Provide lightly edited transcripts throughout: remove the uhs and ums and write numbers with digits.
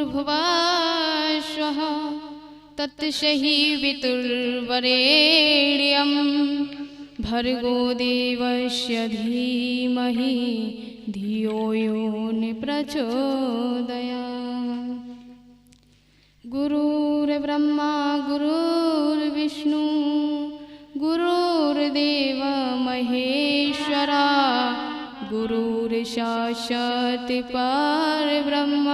भूर्भुवः स्वः तत्सहि वितुर्वरेण्यं भर्गो देवस्य धीमहि धियो यो न प्रचोदयात्। गुरुर्ब्रह्मा गुरुर्विष्णु गुरुर्देव महेश्वरा गुरुर्साक्षात् परब्रह्म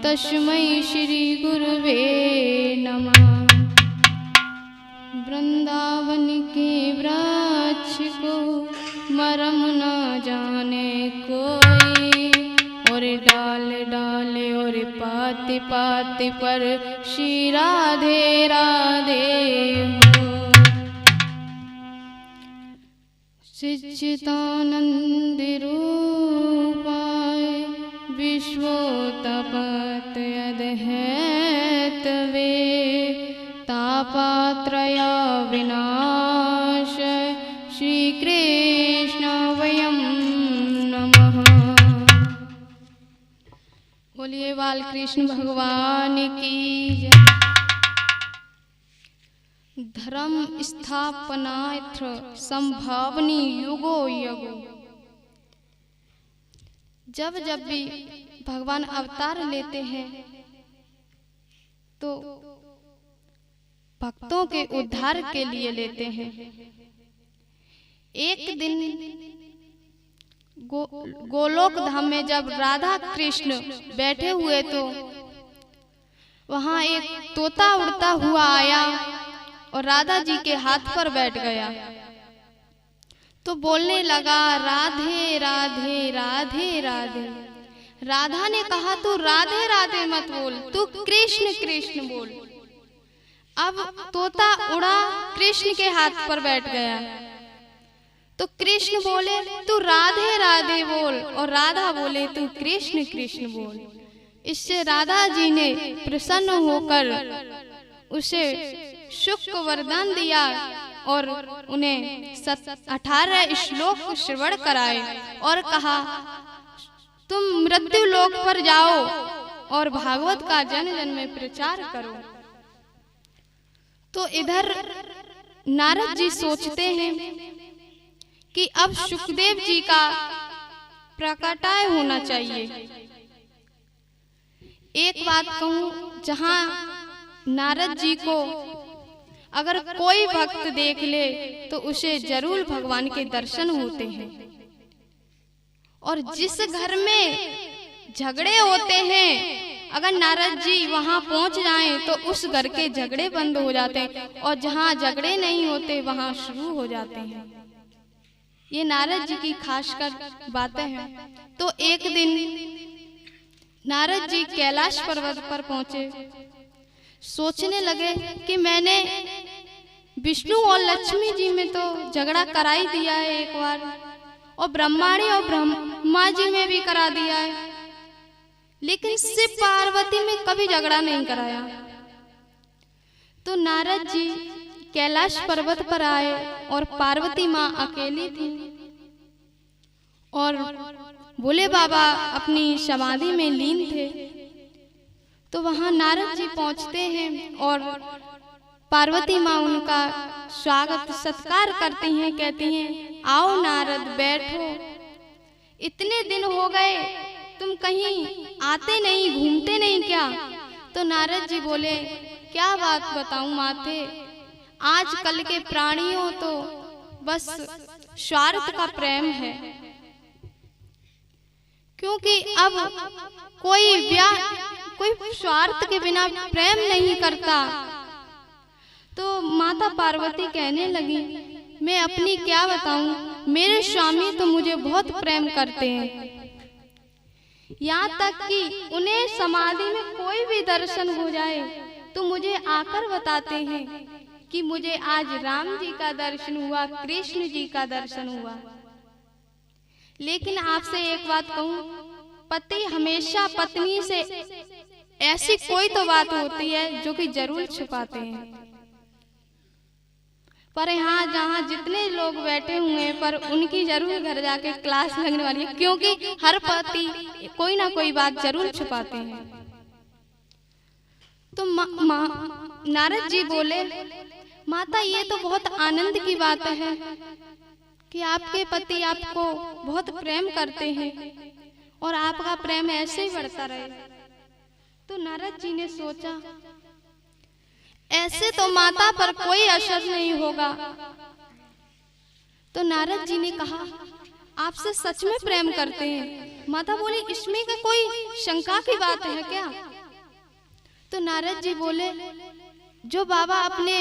तस्मै श्री गुरुवे नमः। वृंदावन के वृक्ष को मरम न जाने कोई, और डाल डाल और पात पात पर श्री राधे राधे हो। सच्चिदानंद रूपाय विश्वोत्पत्त्यहेतवे तापत्रय विनाश श्री कृष्ण वयं नमः। बोलिए बाल कृष्ण भगवान की जय। धर्म स्थापनार्थ संभावनी युगो युगो। जब जब भी भगवान अवतार लेते हैं तो भक्तों के उद्धार के लिए लेते हैं। एक दिन गोलोक धाम में जब राधा कृष्ण बैठे हुए तो वहां एक तोता उड़ता हुआ आया और राधा जी के हाथ पर बैठ गया तो बोलने लगा राधे राधे राधे राधे। राधा ने कहा तू राधे राधे मत बोल, तू कृष्ण कृष्ण बोल। अब तोता उड़ा कृष्ण के हाथ पर बैठ गया तो कृष्ण बोले तू राधे राधे बोल, और राधा बोले तू कृष्ण कृष्ण बोल। इससे राधा जी ने प्रसन्न होकर उसे शुक वरदान दिया और उन्हें 18 श्लोक श्रवण कराए और कहा तुम मृत्यु लोक पर जाओ और भागवत का जन जन में प्रचार करो। तो इधर नारद जी सोचते हैं कि अब सुखदेव जी का प्रकटाय होना चाहिए। एक बात कहूं, जहां नारद जी को अगर कोई भक्त देख ले तो उसे जरूर भगवान के दर्शन होते हैं। और जिस घर में झगड़े होते हैं अगर नारद जी वहां पहुंच जाएं तो उस घर के झगड़े बंद हो जाते हैं, और जहां झगड़े नहीं होते वहां शुरू हो जाते हैं। ये नारद जी की खासकर बातें हैं। तो एक दिन नारद जी कैलाश पर्वत पर पहुंचे, सोचने लगे कि मैंने विष्णु और लक्ष्मी जी में तो झगड़ा करा ही दिया है एक बार, और ब्रह्माणी और ब्रह्मा जी में भी करा दिया है, लेकिन शिव पार्वती में कभी झगड़ा नहीं कराया। तो नारद जी कैलाश पर्वत पर आए और पार्वती माँ अकेली थी और भोले बाबा अपनी समाधि में लीन थे। तो वहां नारद जी पहुंचते हैं और पार्वती माँ उनका स्वागत सत्कार करती हैं, कहती हैं आओ नारद बैठो, इतने दिन हो गए तुम कहीं आते नहीं, घूमते नहीं क्या? तो नारद जी बोले क्या बात बताऊं माते, आजकल के प्राणियों तो बस स्वार्थ का प्रेम है, क्योंकि अब कोई स्वार्थ के बिना प्रेम नहीं करता। तो माता पार्वती कहने लगी मैं अपनी क्या बताऊं, मेरे स्वामी तो मुझे बहुत प्रेम करते हैं, यहाँ तक कि उन्हें समाधि में कोई भी दर्शन हो जाए तो मुझे आकर बताते हैं कि मुझे आज राम जी का दर्शन हुआ, कृष्ण जी का दर्शन हुआ। लेकिन आपसे एक बात कहूं, पति हमेशा पत्नी से ऐसी कोई तो बात होती है जो कि जरूर छुपाते हैं, पर यहाँ जहाँ जितने लोग बैठे हुए हैं पर उनकी जरूर घर जाके क्लास लगने वाली है, क्योंकि हर पति कोई ना कोई बात जरूर छुपाते हैं। तो नारद जी बोले, माता ये तो बहुत आनंद की बात है कि आपके पति आपको बहुत प्रेम करते हैं और आपका प्रेम ऐसे ही बढ़ता रहे। तो नारद जी ने सोचा, ऐसे तो माता पर कोई असर नहीं होगा। तो नारद जी ने कहा, आपसे सच में प्रेम करते हैं? माता बोली, इसमें का कोई शंका की बात है क्या? तो नारद जी बोले, जो बाबा अपने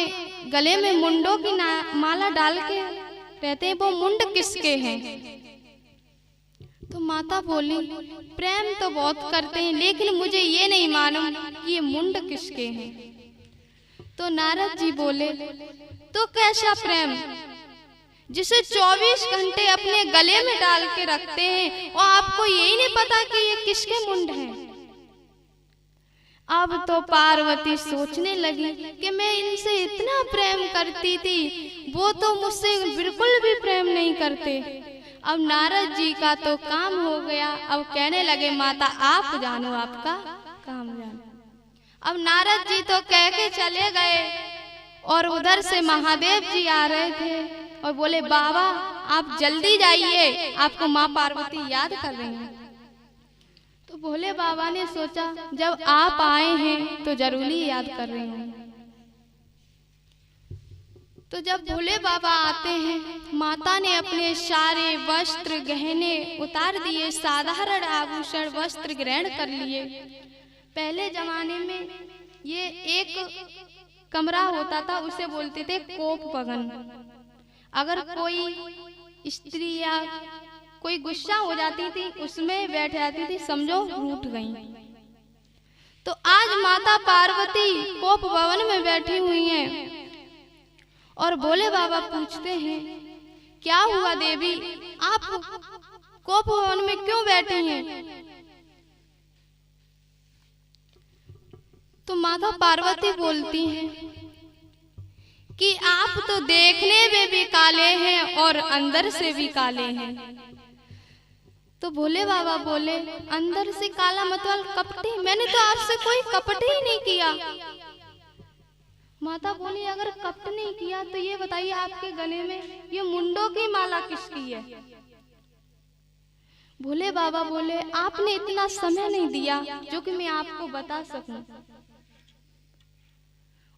गले में मुंडों की माला डाल के रहते हैं, वो मुंड किसके हैं? तो माता बोली, प्रेम तो बहुत करते हैं, लेकिन मुझे ये नहीं मालूम कि ये मुंड किसके हैं। तो नारद जी बोले, तो कैसा प्रेम जिसे 24 घंटे अपने गले में डाल के रखते हैं और आपको यही नहीं पता कि ये किसके मुंड हैं। अब तो पार्वती सोचने लगी कि मैं इनसे इतना प्रेम करती थी, वो तो मुझसे बिल्कुल भी प्रेम नहीं करते। अब नारद जी का तो काम हो गया। अब कहने लगे, माता आप जानो, आपका काम जानो। अब नारद जी तो कह के चले गए और उधर से महादेव जी आ रहे थे और बोले, बाबा आप जल्दी जाइए, आपको माँ पार्वती याद कर रही हैं। तो भोले बाबा ने सोचा, जब आप आए हैं तो जरूरी याद कर रही हूँ। तो जब भोले बाबा आते हैं, माता ने अपने सारे वस्त्र गहने उतार दिए, साधारण आभूषण वस्त्र ग्रहण कर लिए। पहले जमाने में ये एक कमरा होता था, उसे बोलते थे कोप भवन। अगर कोई स्त्री या कोई गुस्सा हो जाती थी, उसमें बैठ जाती थी, समझो रूठ गई। तो आज माता पार्वती कोप भवन में बैठी हुई हैं और भोले बाबा पूछते हैं, क्या हुआ देवी, आप कोप भवन में क्यों बैठी हैं? तो माता पार्वती बोलती हैं कि आप तो देखने में भी काले हैं और अंदर से भी काले हैं। तो भोले बाबा बोले, अंदर से काला मतलब कपटी? मैंने तो आपसे कोई कपट ही नहीं किया। माता बोली, अगर कपट नहीं किया तो ये बताइए, आपके गले में ये मुंडों की माला किसकी है? भोले बाबा बोले, आपने इतना समय नहीं दिया जो कि मैं आपको बता सकूं।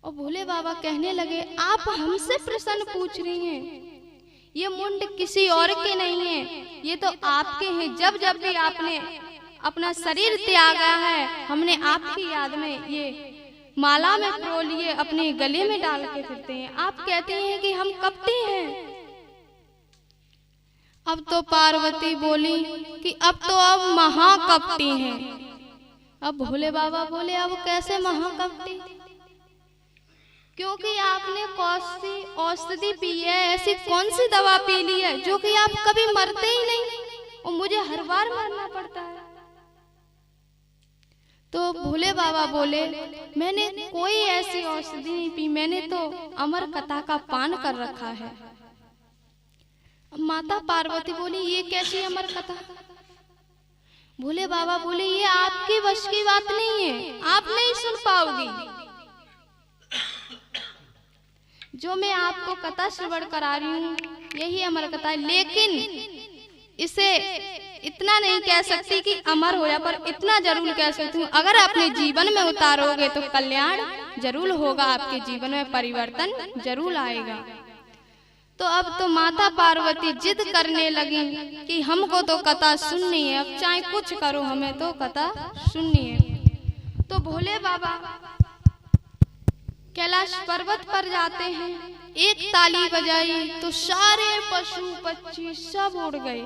और भोले बाबा कहने लगे, आप हमसे प्रश्न पूछ रही हैं, ये मुंड किसी और के नहीं है, ये तो आपके हैं। जब जब भी आपने अपना शरीर त्यागा है, हमने आपकी याद में ये माला में पिरो लिए अपने गले में डाल के फिरते हैं। आप कहते हैं कि हम कपटी हैं। अब तो पार्वती बोली कि अब तो आप महाकपटी हैं। अब भोले बाबा बोले, अब कैसे महाकपटी? क्योंकि आपने कौन सी औषधि पी है, ऐसी कौन सी दवा पी ली है जो कि आप कभी मरते ही नहीं और मुझे हर बार मरना पड़ता है। तो भोले बाबा बोले, मैंने कोई ऐसी औषधि नहीं पी, मैंने तो अमर कथा का पान कर रखा है। माता पार्वती बोली, ये कैसी अमर कथा? भोले बाबा बोले, ये आपकी बस की बात नहीं है, आप नहीं सुन पाओगी। जो मैं आपको कथा श्रवण करा रही हूँ, यही अमर कथा है, लेकिन इसे इतना नहीं कह सकती कि अमर हो या, पर इतना जरूर कह सकती हूँ, अगर अपने जीवन में उतारोगे तो कल्याण जरूर होगा, आपके जीवन में परिवर्तन जरूर आएगा। तो अब तो माता पार्वती जिद करने लगी कि हमको तो कथा सुननी है, अब चाहे कुछ करो, हमें तो कथा सुननी है। तो भोले बाबा कैलाश पर्वत पर जाते हैं, एक ताली बजाई तो सारे पशु पक्षी सब उड़ गए,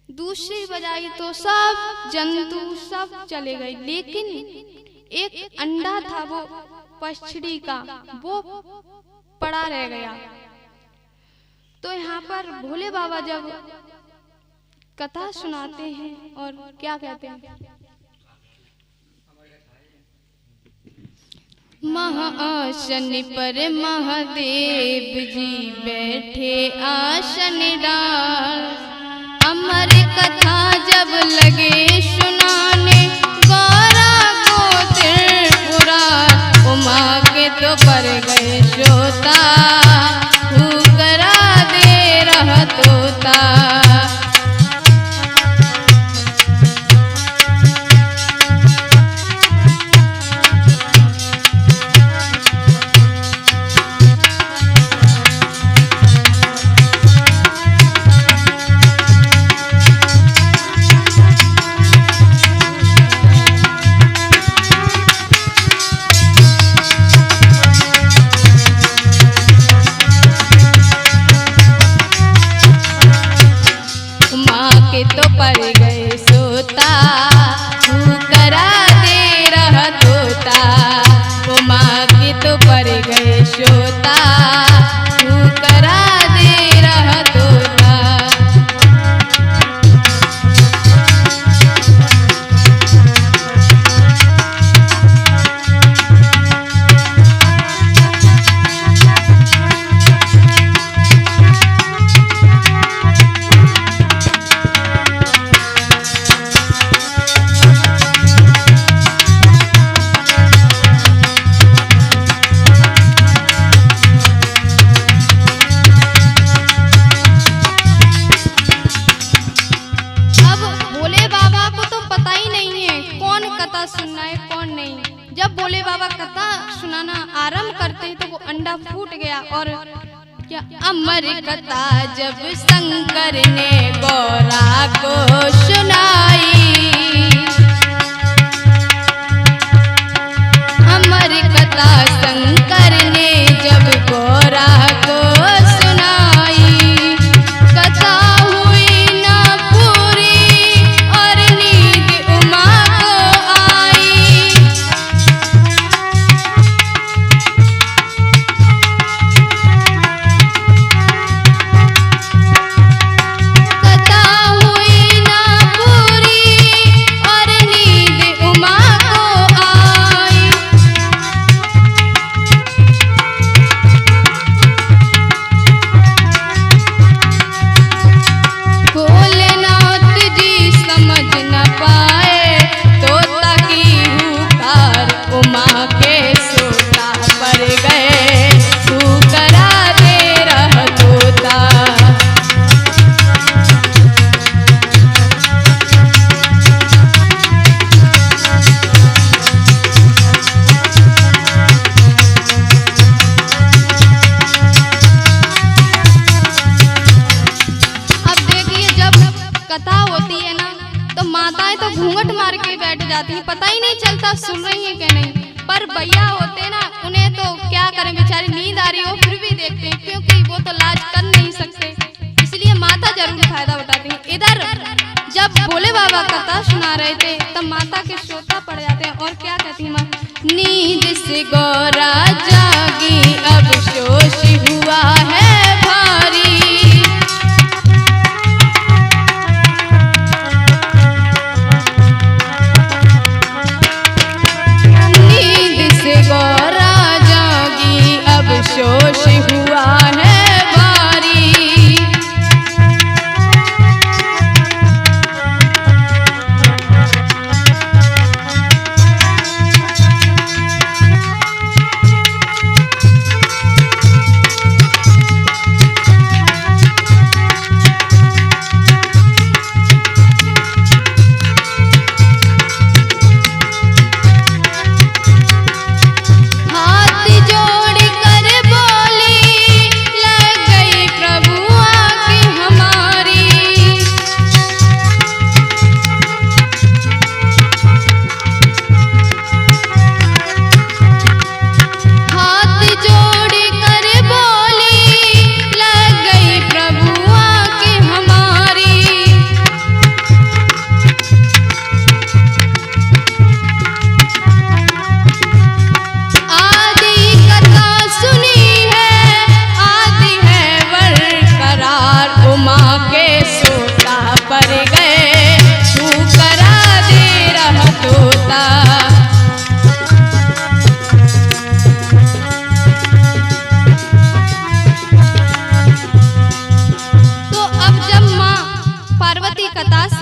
दूसरी बजाई तो सब जंतु सब चले गए, लेकिन एक अंडा था वो पक्षी का, वो पड़ा रह गया। तो यहाँ पर भोले बाबा जब कथा सुनाते हैं और क्या कहते हैं, महाआसन पर महादेव जी बैठे आसन डाल, अमर कथा जब लगे सुनाने, गौरा को त्रिपुरारी सोता, तू करा दे रहा तोता, उमा के तो पर गए सोता, तू करा दे रहा तोता। सुनना है कौन नहीं। जब भोले बाबा कथा सुनाना आरंभ करते तो वो अंडा फूट गया और क्या अमर कथा जब शंकर ने गौरा को सुनाई, अमर कथा शंकर ने जब गौरा को सुनाई, कथा हुई ना पूरी और नींद उमा जाती है, पता ही नहीं चलता सुन रही है कि नहीं। पर भैया होते ना, उन्हें तो क्या करें, बेचारी नींद आ रही हो फिर भी देखते हैं, क्योंकि वो तो लाज कर नहीं सकते, इसलिए माता जरूर फायदा उठाती है। इधर जब भोले बाबा कथा सुना रहे थे तब माता के श्रोता पड़ जाते हैं और क्या कहती है माँ, नींद से गौरा जागी अब शोष हुआ है भारी, गौरा जागी अब शोष हुआ है भारी,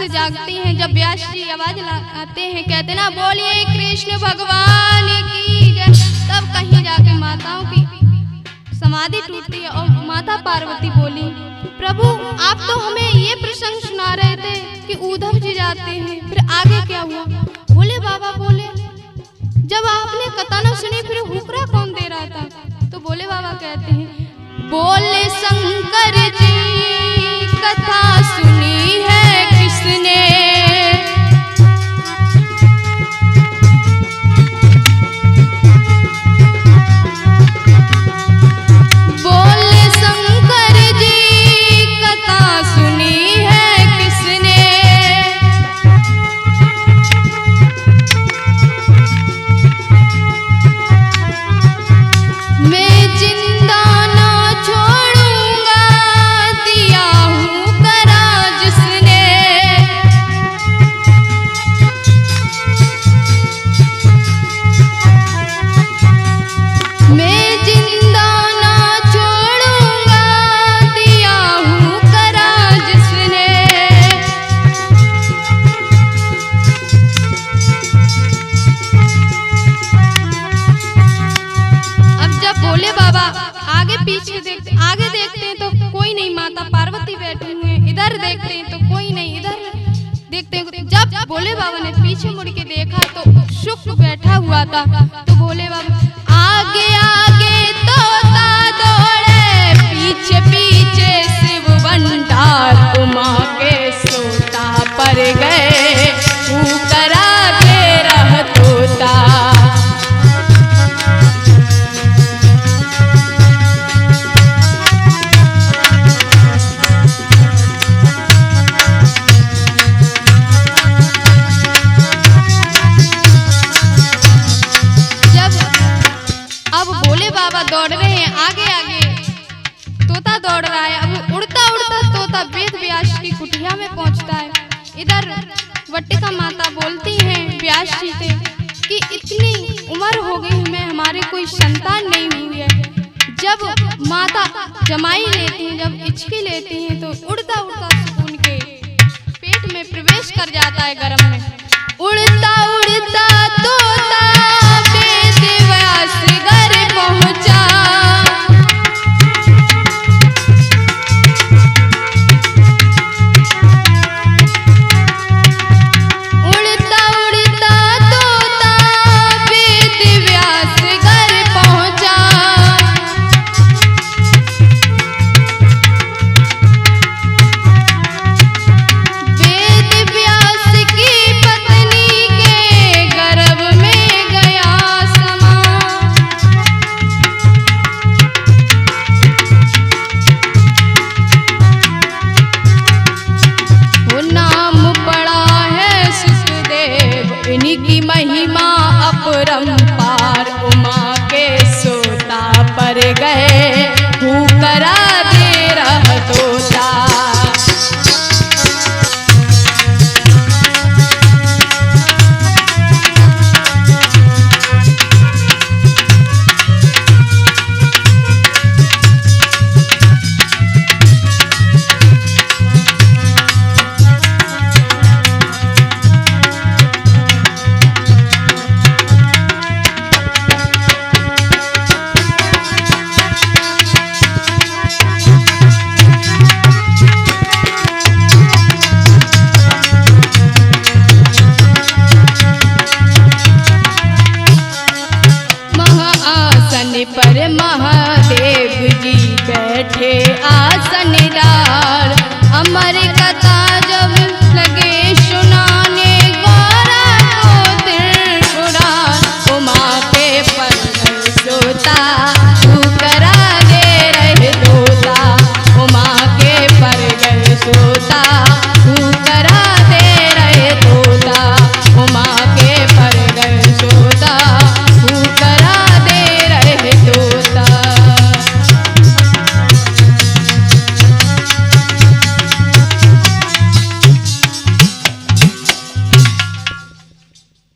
जागती हैं। जब व्यास जी आवाज लगाते हैं, कहते ना बोलिए कृष्ण भगवान की जय, तब कहीं जाके माताओं की समाधि टूटती है और माता पार्वती बोली, प्रभु आप तो हमें ये प्रसंग सुना रहे थे कि उद्धव जी जाते हैं, फिर आगे क्या हुआ? भोले बाबा बोले जब आपने कथा न सुनी फिर हुक्रा कौन दे रहा था? तो भोले बाबा कहते हैं, बोले शंकर जी कथा सुनी है किसने, बोले शंकर जी कथा सुनी है किसने, आगे पीछे देखते, आगे देखते हैं तो कोई नहीं, माता पार्वती बैठी हुई हैं। इधर देखते हैं तो कोई नहीं, इधर देखते हैं। जब भोले बाबा ने पीछे मुड़ के देखा तो शुक्र बैठा हुआ था। तो भोले बाबा आगे आगे तोता दौड़े, पीछे पीछे शिव भंडार, उमा के सोता पर गए, करा के रह तोता। अब भोले बाबा दौड़ रहे हैं आगे आगे, तोता दौड़ रहा है। अब उड़ता उड़ता तोता वेद व्यास की कुटिया में पहुंचता है। इधर वटिका माता बोलती हैं व्यास जी से कि इतनी उम्र हो गई हमें, हमारे कोई संतान नहीं हुई है। जब माता जमाई लेती हैं, जब इचकी लेती हैं तो उड़ता उड़ता सुकून के पेट में प्रवेश कर जाता है गर्भ में। उड़